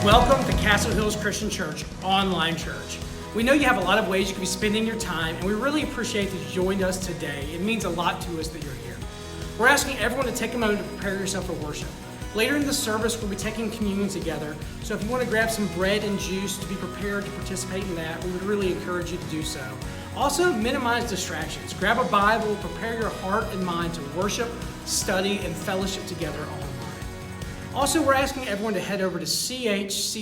Welcome to Castle Hills Christian Church Online Church. We know you have a lot of ways you could be spending your time, and we really appreciate that you joined us today. It means a lot to us that you're here. We're asking everyone to take a moment to prepare yourself for worship. Later in the service, we'll be taking communion together, so if you want to grab some bread and juice to be prepared to participate in that, we would really encourage you to do so. Also, minimize distractions. Grab a Bible, prepare your heart and mind to worship, study, and fellowship together online. Also, we're asking everyone to head over to chccsa.info.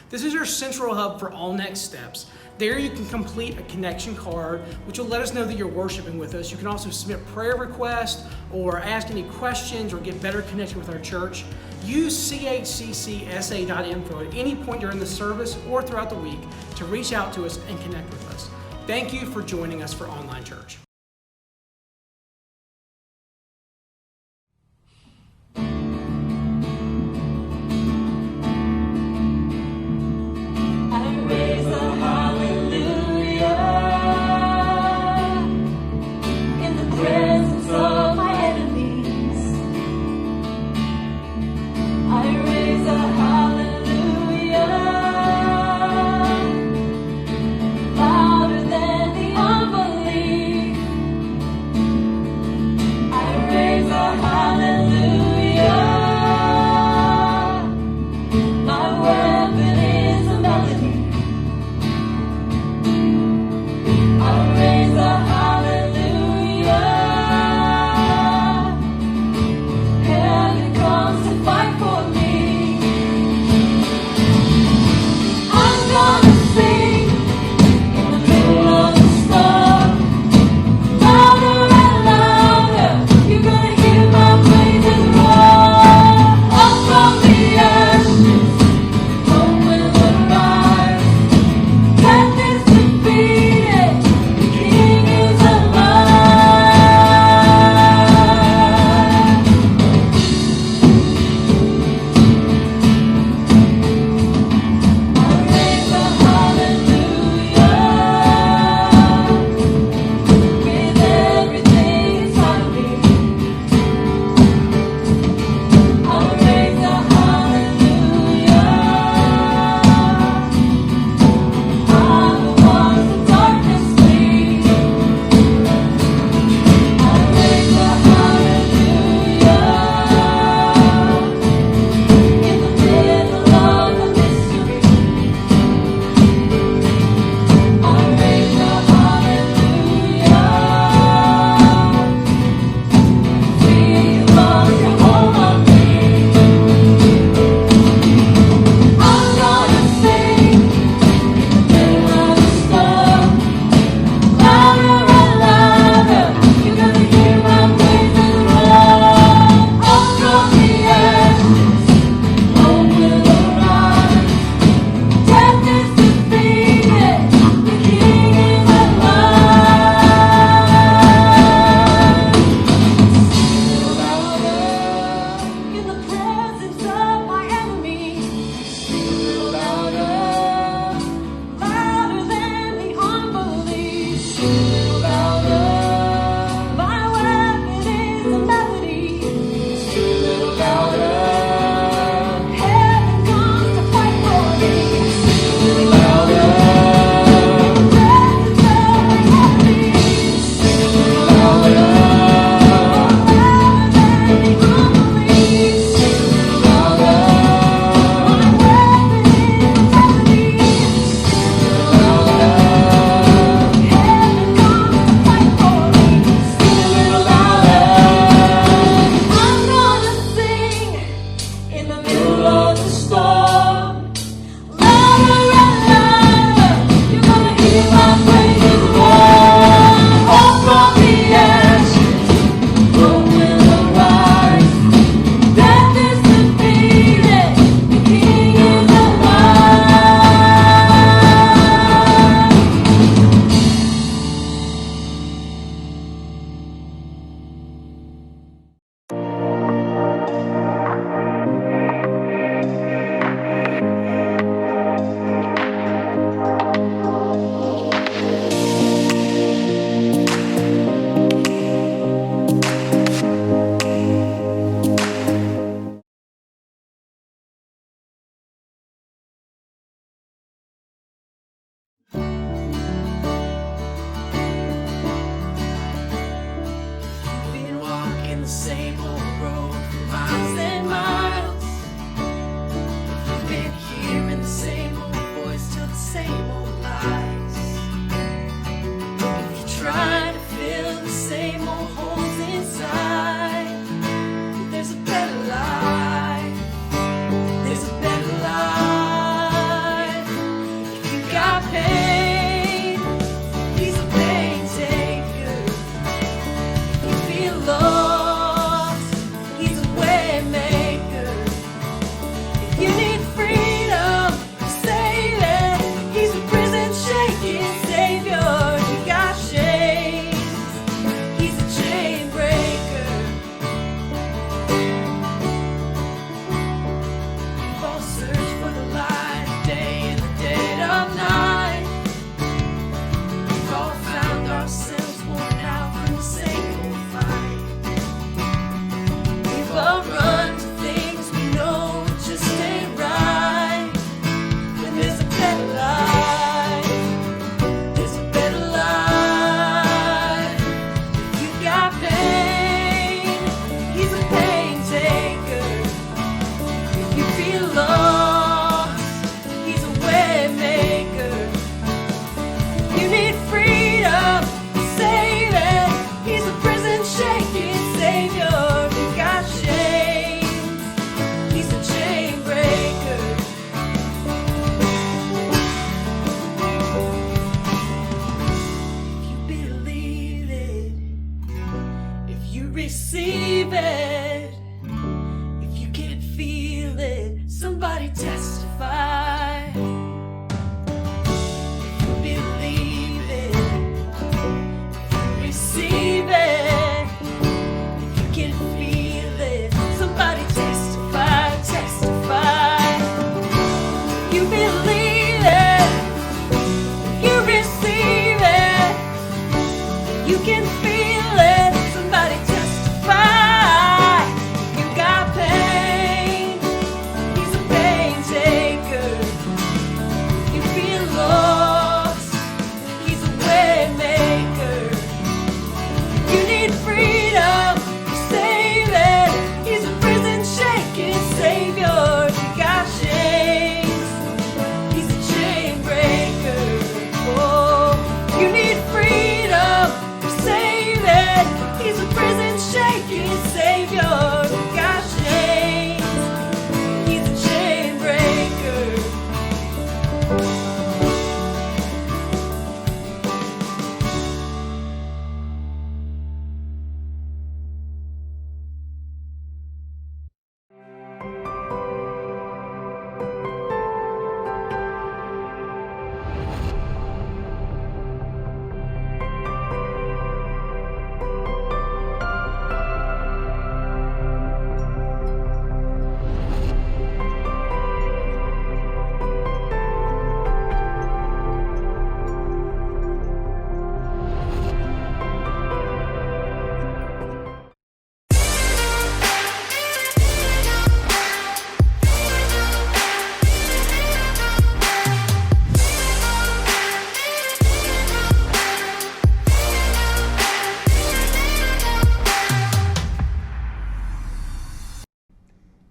This is our central hub for all next steps. There you can complete a connection card, which will let us know that you're worshiping with us. You can also submit prayer requests or ask any questions or get better connected with our church. Use chccsa.info at any point during the service or throughout the week to reach out to us and connect with us. Thank you for joining us for Online Church. Louder than the unbelief.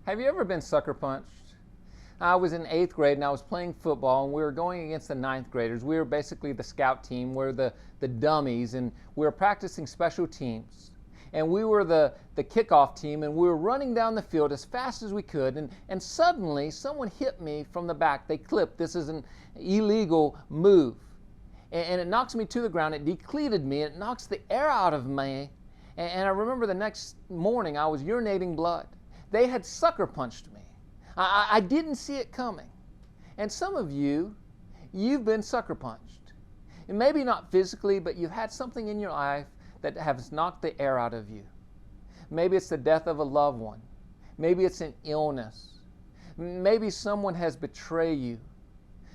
Have you ever been sucker punched? I was in 8th grade and I was playing football, and we were going against the 9th graders. We were basically the scout team. We're the dummies, and we were practicing special teams. And we were the kickoff team, and we were running down the field as fast as we could, and suddenly someone hit me from the back. They clipped. This is an illegal move. And it knocks me to the ground. It decleated me. It knocks the air out of me. And I remember the next morning I was urinating blood. They had sucker punched me. I didn't see it coming. And some of you, you've been sucker punched. And maybe not physically, but you've had something in your life that has knocked the air out of you. Maybe it's the death of a loved one. Maybe it's an illness. Maybe someone has betrayed you.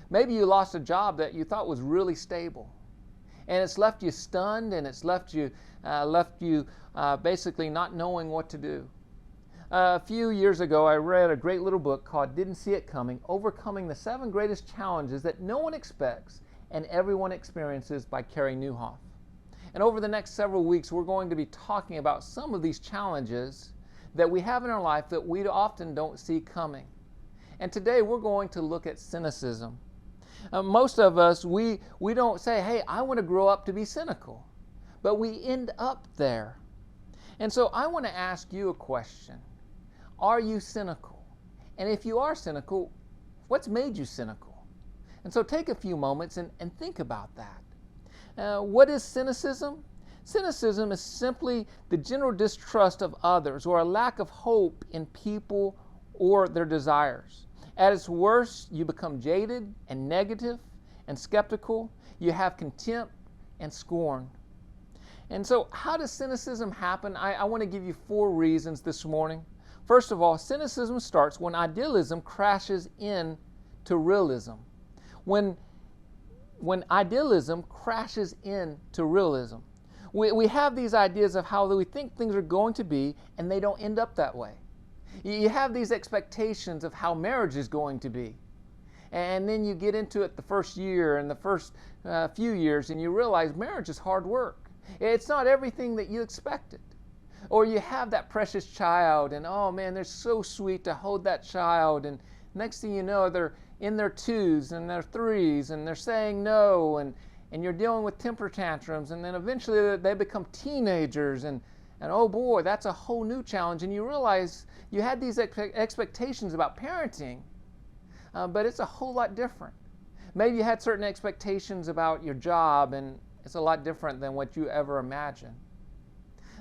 Maybe you lost a job that you thought was really stable. And it's left you stunned, and it's left you basically not knowing what to do. A few years ago, I read a great little book called Didn't See It Coming, Overcoming the 7 Greatest Challenges That No One Expects and Everyone Experiences by Carey Nieuwhof. And over the next several weeks, we're going to be talking about some of these challenges that we have in our life that we often don't see coming. And today, we're going to look at cynicism. Most of us, we don't say, hey, I want to grow up to be cynical. But we end up there. And so I want to ask you a question. Are you cynical? And if you are cynical, what's made you cynical? And so take a few moments and think about that. What is cynicism? Cynicism is simply the general distrust of others or a lack of hope in people or their desires. At its worst, you become jaded and negative and skeptical. You have contempt and scorn. And so how does cynicism happen? I want to give you 4 reasons this morning. First of all, cynicism starts when idealism crashes into realism. When idealism crashes into realism. We have these ideas of how we think things are going to be, and they don't end up that way. You have these expectations of how marriage is going to be. And then you get into it the first year and the first few years, and you realize marriage is hard work. It's not everything that you expected. Or you have that precious child, and oh man, they're so sweet to hold that child, and next thing you know, they're in their 2s and their 3s, and they're saying no, and you're dealing with temper tantrums, and then eventually they become teenagers, and oh boy, that's a whole new challenge, and you realize you had these expectations about parenting, but it's a whole lot different. Maybe you had certain expectations about your job, and it's a lot different than what you ever imagined.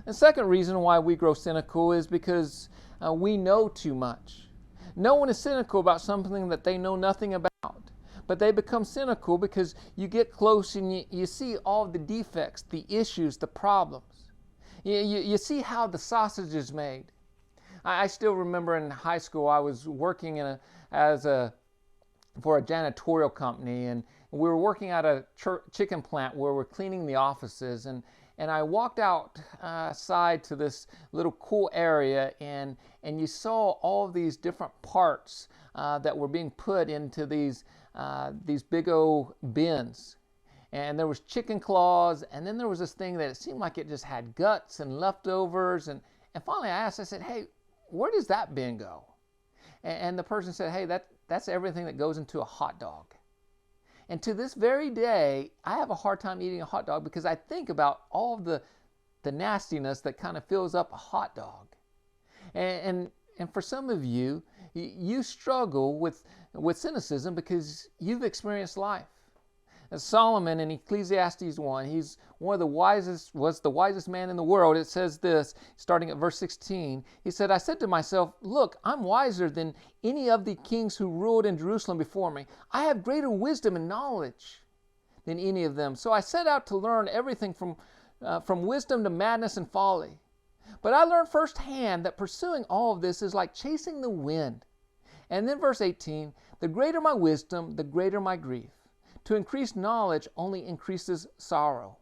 The second reason why we grow cynical is because we know too much. No one is cynical about something that they know nothing about, but they become cynical because you get close and you see all the defects, the issues, the problems. You see how the sausage is made. I still remember in high school I was working for a janitorial company, and we were working at a chicken plant where we're cleaning the offices, and I walked outside to this little cool area, and you saw all of these different parts that were being put into these big old bins. And there was chicken claws, and then there was this thing that it seemed like it just had guts and leftovers. And finally I asked, I said, hey, where does that bin go? And the person said, hey, that's everything that goes into a hot dog. And to this very day, I have a hard time eating a hot dog because I think about all of the nastiness that kind of fills up a hot dog. And for some of you, you struggle with cynicism because you've experienced life. As Solomon in Ecclesiastes 1, he's was the wisest man in the world. It says this, starting at verse 16. He said, I said to myself, look, I'm wiser than any of the kings who ruled in Jerusalem before me. I have greater wisdom and knowledge than any of them. So I set out to learn everything from wisdom to madness and folly. But I learned firsthand that pursuing all of this is like chasing the wind. And then verse 18, the greater my wisdom, the greater my grief. To increase knowledge only increases sorrow.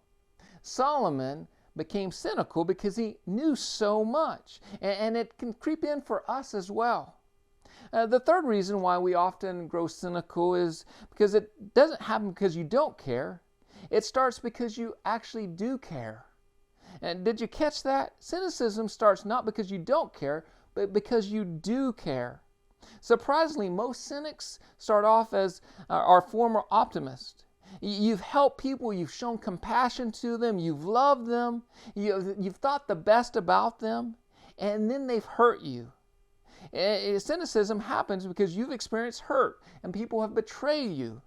Solomon became cynical because he knew so much, and it can creep in for us as well. The third reason why we often grow cynical is because it doesn't happen because you don't care. It starts because you actually do care. And did you catch that? Cynicism starts not because you don't care, but because you do care. Surprisingly, most cynics start off as our former optimists. You've helped people, you've shown compassion to them, you've loved them, you've thought the best about them, and then they've hurt you. Cynicism happens because you've experienced hurt and people have betrayed you.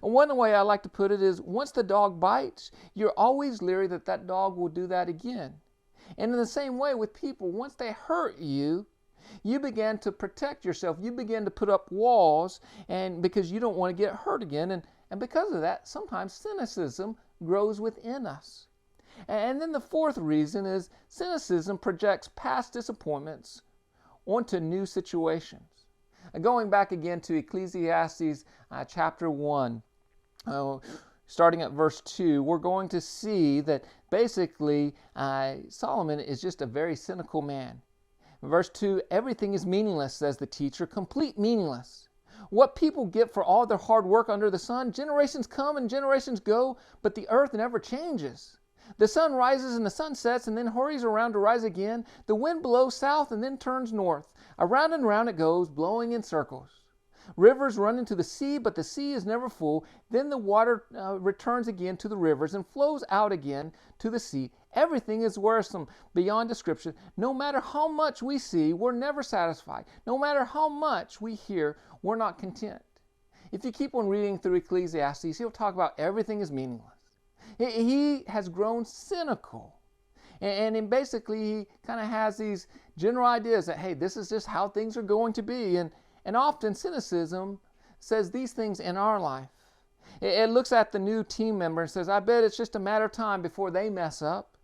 One way I like to put it is, once the dog bites, you're always leery that that dog will do that again. And in the same way with people, once they hurt you, you begin to protect yourself. You begin to put up walls, and because you don't want to get hurt again. And because of that, sometimes cynicism grows within us. And then the fourth reason is cynicism projects past disappointments onto new situations. Going back again to Ecclesiastes chapter 1, starting at verse 2, we're going to see that basically Solomon is just a very cynical man. Verse 2, everything is meaningless, says the teacher, complete meaningless. What people get for all their hard work under the sun, generations come and generations go, but the earth never changes. The sun rises and the sun sets and then hurries around to rise again. The wind blows south and then turns north. Around and round it goes, blowing in circles. Rivers run into the sea, but the sea is never full. Then the water returns again to the rivers and flows out again to the sea. Everything is wearisome beyond description. No matter how much we see, we're never satisfied. No matter how much we hear, we're not content. If you keep on reading through Ecclesiastes, he'll talk about everything is meaningless. He has grown cynical. And basically, he kind of has these general ideas that, hey, this is just how things are going to be. And often cynicism says these things in our life. It looks at the new team member and says, I bet it's just a matter of time before they mess up.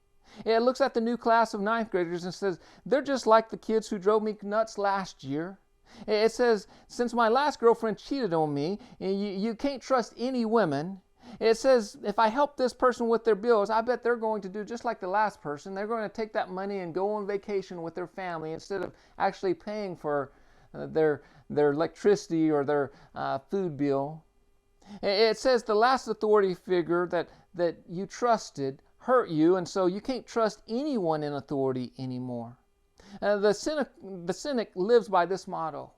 It looks at the new class of ninth graders and says, they're just like the kids who drove me nuts last year. It says, since my last girlfriend cheated on me, you can't trust any women. It says, if I help this person with their bills, I bet they're going to do just like the last person. They're going to take that money and go on vacation with their family instead of actually paying for their electricity or their food bill. It says the last authority figure that you trusted hurt you, and so you can't trust anyone in authority anymore. The cynic lives by this motto.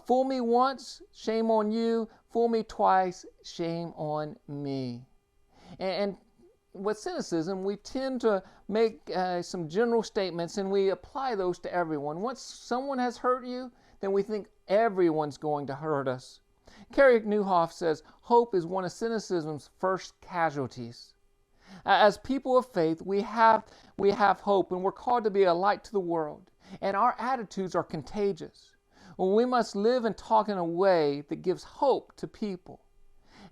Fool me once, shame on you. Fool me twice, shame on me. And with cynicism, we tend to make some general statements and we apply those to everyone. Once someone has hurt you, then we think everyone's going to hurt us. Carrie Newhoff says, hope is one of cynicism's first casualties. As people of faith, we have hope, and we're called to be a light to the world. And our attitudes are contagious. Well, we must live and talk in a way that gives hope to people.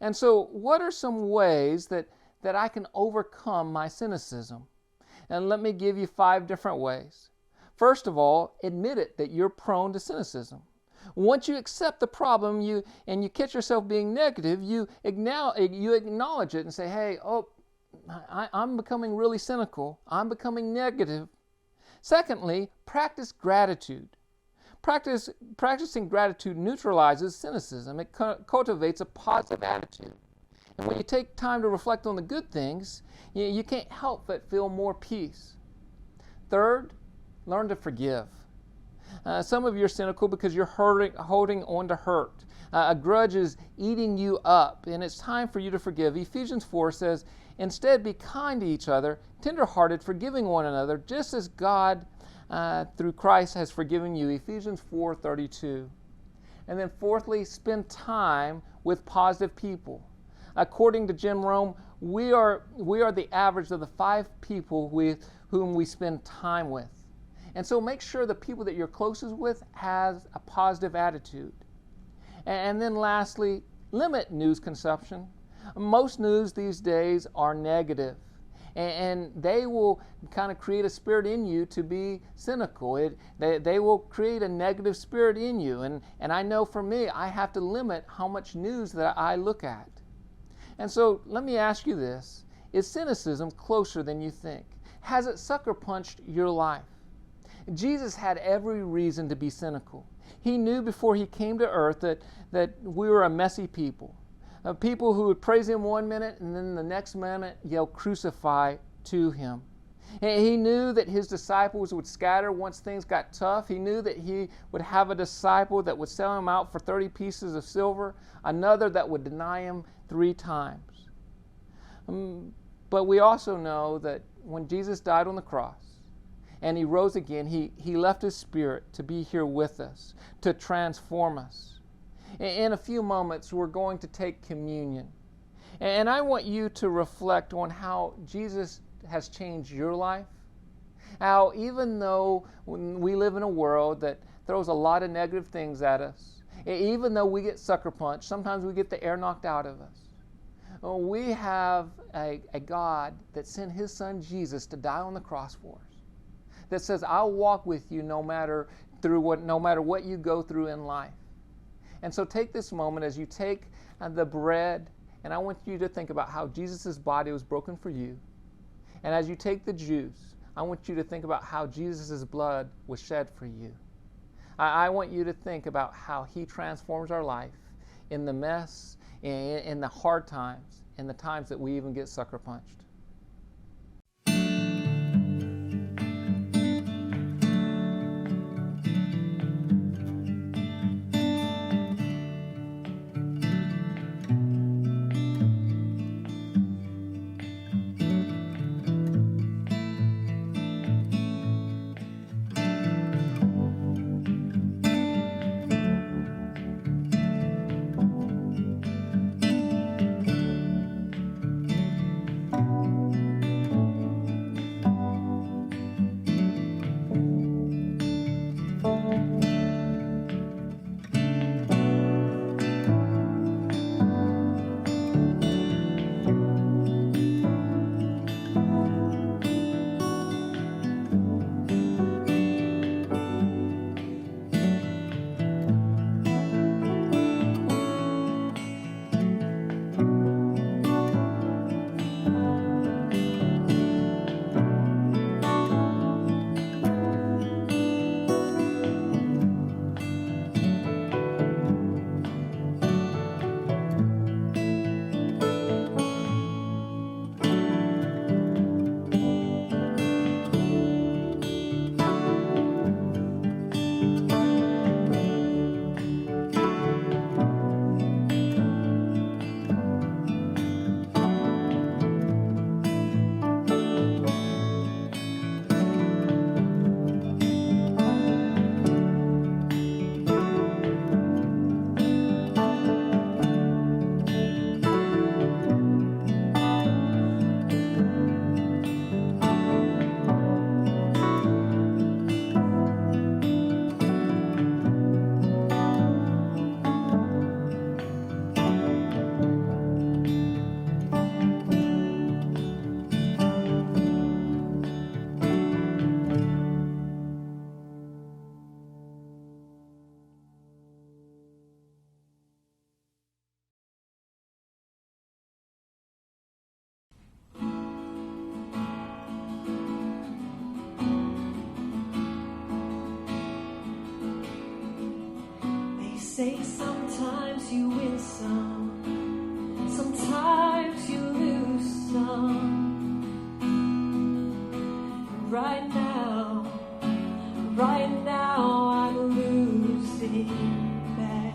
And so, what are some ways that I can overcome my cynicism? And let me give you 5 different ways. First of all, admit it that you're prone to cynicism. Once you accept the problem and you catch yourself being negative, you acknowledge it and say, hey, I'm becoming really cynical. I'm becoming negative. Secondly, practice gratitude. Practicing gratitude neutralizes cynicism. It cultivates a positive attitude. And when you take time to reflect on the good things, you can't help but feel more peace. Third, learn to forgive. Some of you are cynical because you're holding on to hurt. A grudge is eating you up, and it's time for you to forgive. Ephesians 4 says, instead be kind to each other, tender-hearted, forgiving one another, just as God through Christ has forgiven you. Ephesians 4:32. And then fourthly, spend time with positive people. According to Jim Rome, we are the average of the 5 people with whom we spend time with. And so make sure the people that you're closest with has a positive attitude. And then lastly, limit news consumption. Most news these days are negative. And they will kind of create a spirit in you to be cynical. They will create a negative spirit in you. And I know for me, I have to limit how much news that I look at. And so let me ask you this. Is cynicism closer than you think? Has it sucker punched your life? Jesus had every reason to be cynical. He knew before he came to earth that we were a messy people. People who would praise him one minute and then the next minute yell crucify to him. He knew that his disciples would scatter once things got tough. He knew that he would have a disciple that would sell him out for 30 pieces of silver, another that would deny him 3 times. But we also know that when Jesus died on the cross and he rose again, he left his Spirit to be here with us, to transform us. In a few moments, we're going to take communion. And I want you to reflect on how Jesus has changed your life. How even though we live in a world that throws a lot of negative things at us, even though we get sucker punched, sometimes we get the air knocked out of us, we have a God that sent his son Jesus to die on the cross for us, that says, I'll walk with you no matter what you go through in life. And so take this moment as you take the bread, and I want you to think about how Jesus' body was broken for you. And as you take the juice, I want you to think about how Jesus' blood was shed for you. I want you to think about how he transforms our life in the mess, in the hard times, in the times that we even get sucker punched. Say sometimes you win some, sometimes you lose some. Right now I'm losing bad.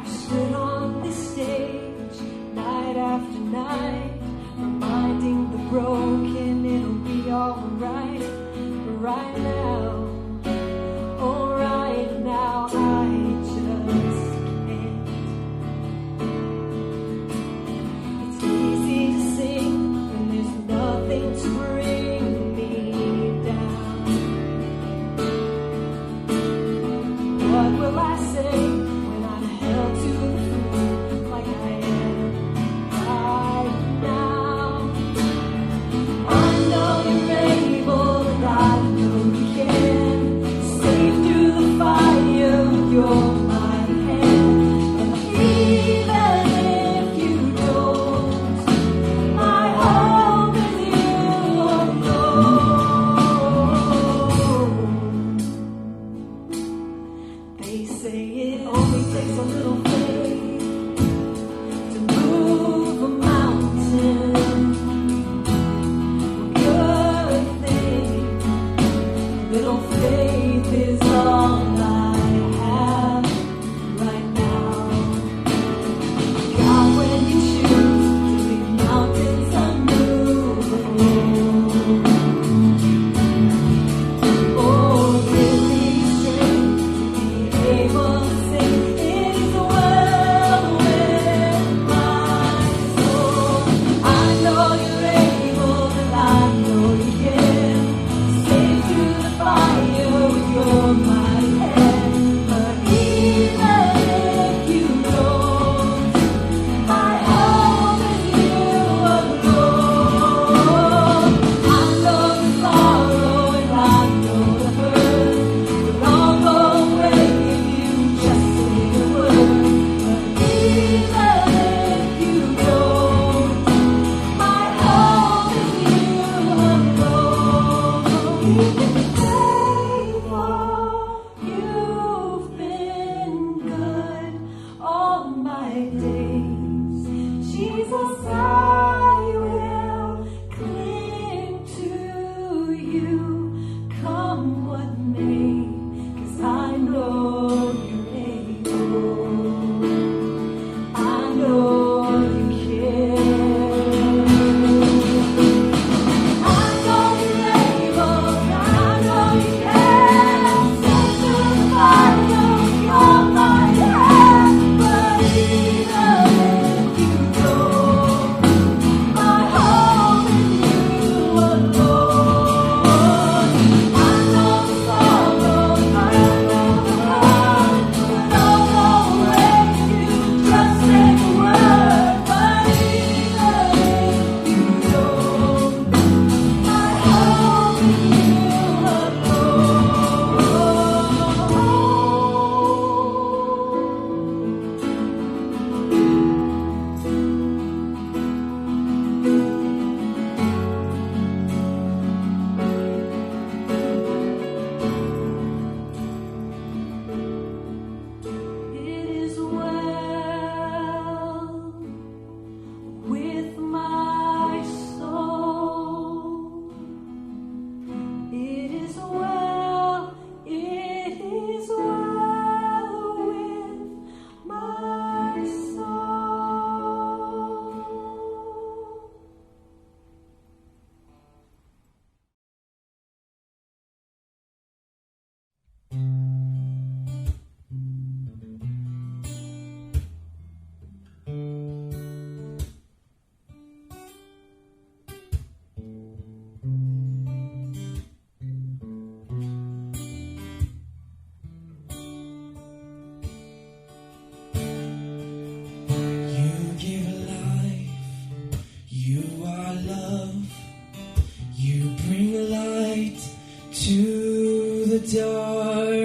I stood on this stage night after night, reminding the broken it'll be alright. But right now, to bring me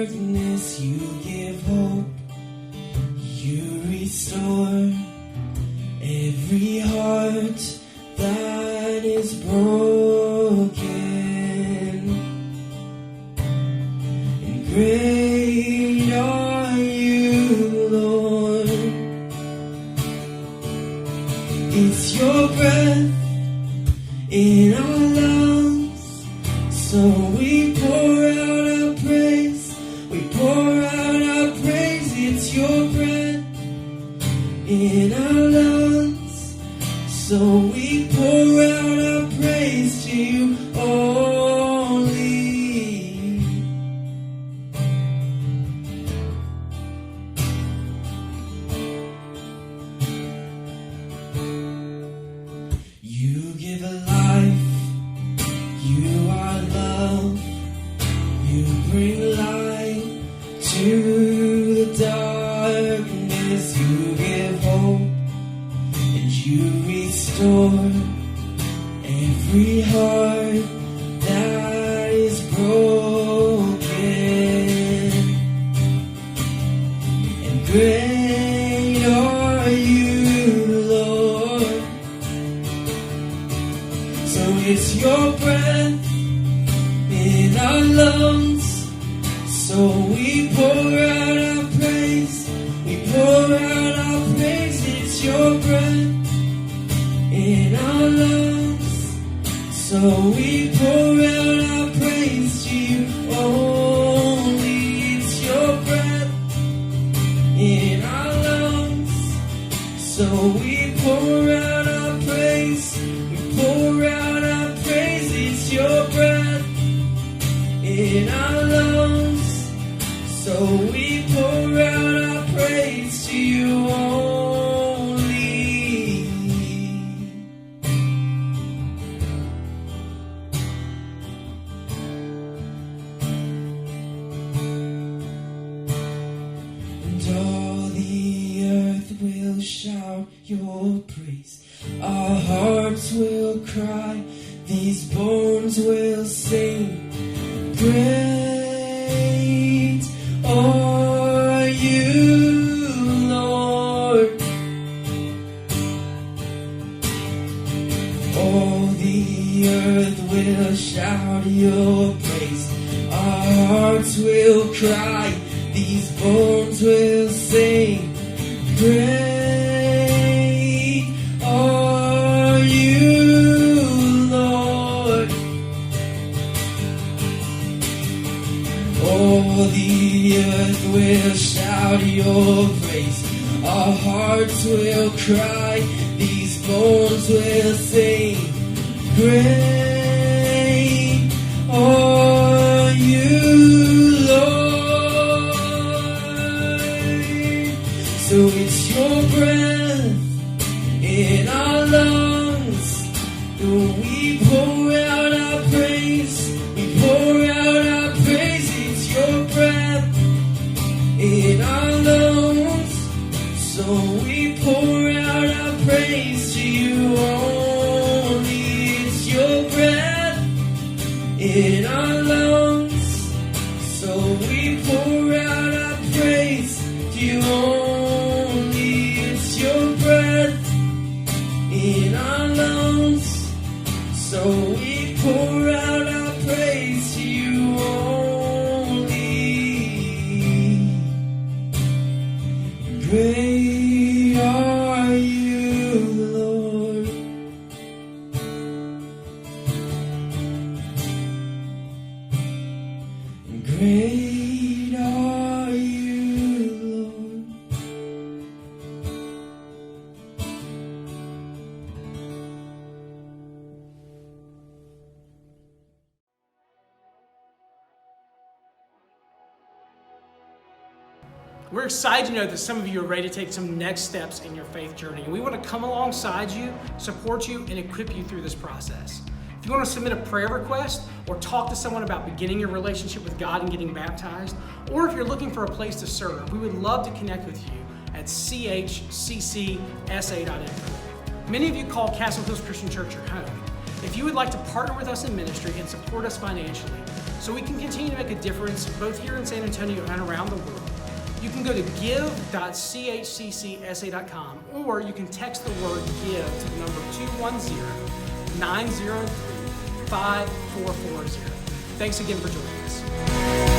darkness, you give hope. You restore every heart that is broken. And great are you, Lord. It's your breath in our lungs, so we pour out our praise. We pour out our praise. It's your breath in our lungs, so we pour out our praise to you only. You give a life, you are love, you bring light to the darkness, you give hope, and you restore every heart that is broken. And great are you, Lord. So it's your breath in our lungs, so we pour out our praise. We pour out our praise. It's your breath in our lungs, so we pour out our praise to you only. It's your breath in our lungs, so we pour out our praise. We pour out our praise. It's your breath in our lungs, so we pour out our praise to you only. And all the earth will shout your praise. Our hearts will cry, these bones will sing. Great are you, Lord. All the earth will shout your praise. Our hearts will cry, these bones will sing. Great are you, Lord. All the earth will shout your praise. Our hearts will cry, these bones will sing. Great are you, Lord. So it's your breath in our lungs, we pour out our praise. We pour out our praise. It's your breath in our lungs, so we pour out our praise to you only. It's your breath in our lungs, so we pour out our praise to you only. It's your breath in our lungs, so we pour out our praise to you only. Great are you, Lord. Great are you, Lord. We're excited to know that some of you are ready to take some next steps in your faith journey. And we want to come alongside you, support you, and equip you through this process. If you want to submit a prayer request or talk to someone about beginning your relationship with God and getting baptized, or if you're looking for a place to serve, we would love to connect with you at chccsa.info. Many of you call Castle Hills Christian Church your home. If you would like to partner with us in ministry and support us financially, so we can continue to make a difference both here in San Antonio and around the world. You can go to give.chccsa.com, or you can text the word GIVE to the number 210-903-5440. Thanks again for joining us.